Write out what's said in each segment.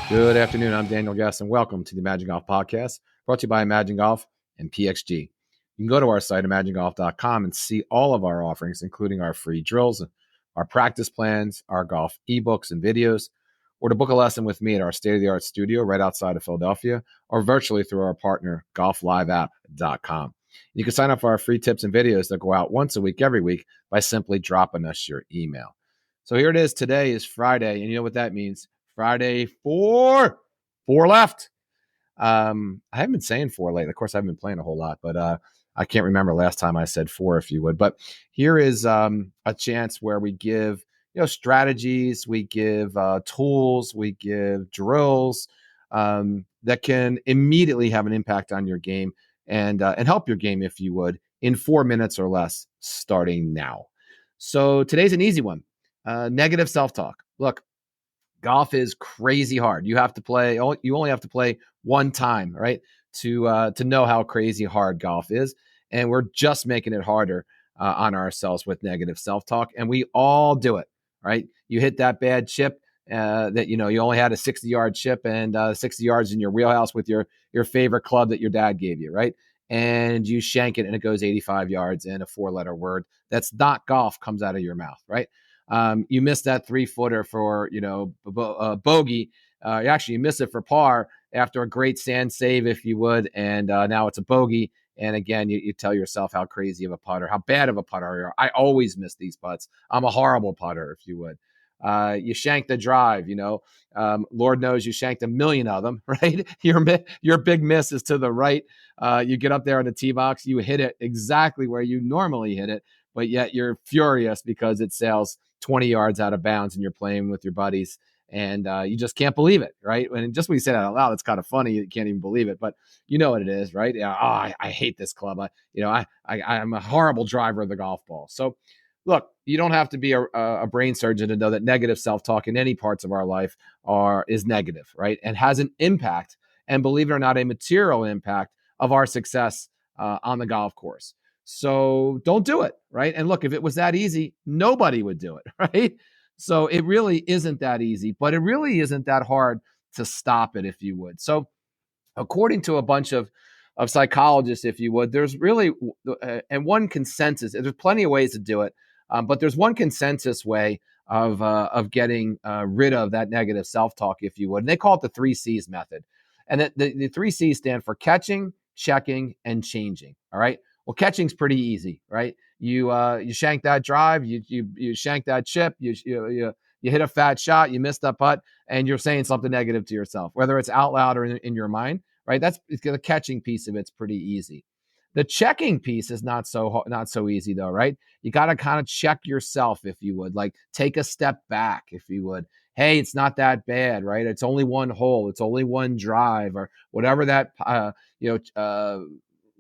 Good afternoon. I'm Daniel Guest, and welcome to the Imagen Golf Podcast, brought to you by Imagen Golf and PXG. You can go to our site, imagengolf.com, and see all of our offerings, including our free drills, our practice plans, our golf ebooks and videos, or to book a lesson with me at our state-of-the-art studio right outside of Philadelphia, or virtually through our partner, golfliveapp.com. You can sign up for our free tips and videos that go out once a week, every week, by simply dropping us your email. So here it is. Today is Friday, and you know what that means. Friday, four left. I haven't been saying four lately. Of course, I haven't been playing a whole lot, but I can't remember last time I said four, if you would. But here is a chance where we give strategies, we give tools, we give drills that can immediately have an impact on your game and help your game, if you would, in 4 minutes or less, starting now. So today's an easy one. Negative self-talk. Look, golf is crazy hard. You have to play. You only have to play one time, right, to know how crazy hard golf is. And we're just making it harder on ourselves with negative self-talk, and we all do it, right? You hit that bad chip that you only had a 60-yard chip, and 60 yards in your wheelhouse with your favorite club that your dad gave you, right? And you shank it, and it goes 85 yards, and a 4-letter word that's not golf comes out of your mouth, right? You missed that 3-footer for, bogey. Actually, you missed it for par after a great sand save, if you would, and now it's a bogey. And again, you tell yourself how crazy of a putter, how bad of a putter you are. I always miss these putts. I'm a horrible putter, if you would. You shanked the drive, Lord knows you shanked a million of them, right? Your big miss is to the right. You get up there in the tee box, you hit it exactly where you normally hit it, but yet you're furious because it sails 20 yards out of bounds and you're playing with your buddies, and you just can't believe it, right? And just when you say that out loud, it's kind of funny. You can't even believe it, but you know what it is, right? Yeah. Oh, I hate this club. I'm a horrible driver of the golf ball. So look, you don't have to be a brain surgeon to know that negative self-talk in any parts of our life is negative, right? And has an impact, and believe it or not, a material impact of our success on the golf course. So don't do it, right? And look, if it was that easy, nobody would do it, right? So it really isn't that easy, but it really isn't that hard to stop it, if you would. So according to a bunch of psychologists, if you would, there's really and one consensus. There's plenty of ways to do it, but there's one consensus way of getting rid of that negative self-talk, if you would. And they call it the 3 C's method. And the 3 C's stand for catching, checking, and changing. All right. Well, catching's pretty easy, right? You shank that drive, you shank that chip, you hit a fat shot, you missed that putt, and you're saying something negative to yourself, whether it's out loud or in your mind, right? That's the catching piece of it's pretty easy. The checking piece is not so easy though, right? You got to kind of check yourself, if you would, like take a step back, if you would. Hey, it's not that bad, right? It's only one hole, it's only one drive, or whatever that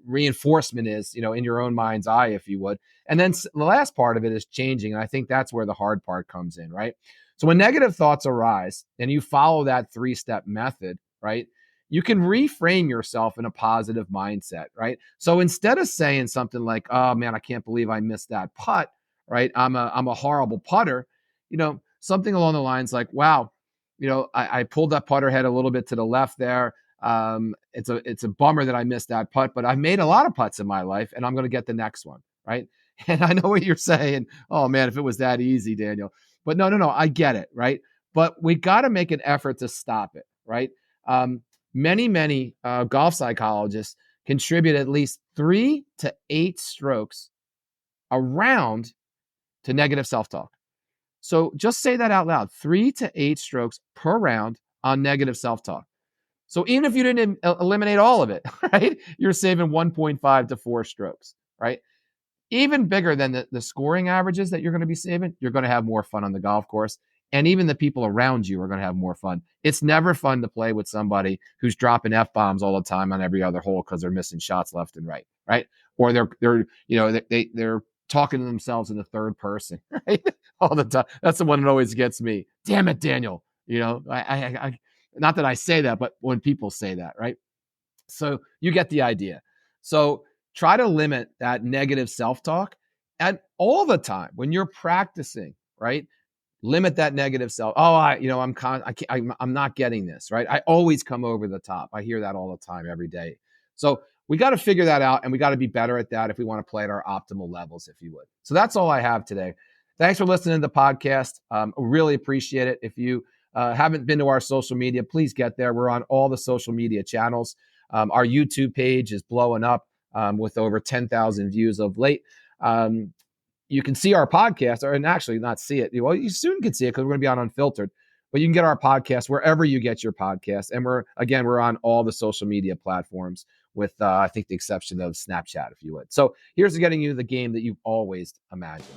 reinforcement is, in your own mind's eye, if you would. And then the last part of it is changing. And I think that's where the hard part comes in, right? So when negative thoughts arise and you follow that 3-step method, right, you can reframe yourself in a positive mindset, right? So instead of saying something like, oh man, I can't believe I missed that putt, right? I'm a horrible putter, something along the lines like, wow, I pulled that putter head a little bit to the left there. It's a bummer that I missed that putt, but I've made a lot of putts in my life, and I'm going to get the next one, right? And I know what you're saying. Oh man, if it was that easy, Daniel. But no, I get it, right? But we got to make an effort to stop it, right? Many golf psychologists contribute at least 3 to 8 strokes around to negative self-talk. So just say that out loud: 3 to 8 strokes per round on negative self-talk. So even if you didn't eliminate all of it, right, you're saving 1.5 to 4 strokes, right? Even bigger than the scoring averages that you're going to be saving, you're going to have more fun on the golf course. And even the people around you are going to have more fun. It's never fun to play with somebody who's dropping F-bombs all the time on every other hole because they're missing shots left and right? Or they're talking to themselves in the third person, right? All the time. That's the one that always gets me. Damn it, Daniel. I not that I say that, but when people say that, right? So you get the idea. So try to limit that negative self-talk, and all the time when you're practicing, right? Limit that negative self. Oh, I'm not getting this right. I always come over the top. I hear that all the time, every day. So we got to figure that out, and we got to be better at that if we want to play at our optimal levels, if you would. So that's all I have today. Thanks for listening to the podcast. Really appreciate it. If you haven't been to our social media, please get there. We're on all the social media channels. Our YouTube page is blowing up with over 10,000 views of late. You can see our podcast, and actually not see it. Well, you soon can see it because we're going to be on Unfiltered. But you can get our podcast wherever you get your podcast. And we're on all the social media platforms with, I think, the exception of Snapchat, if you would. So here's getting you the game that you've always imagined.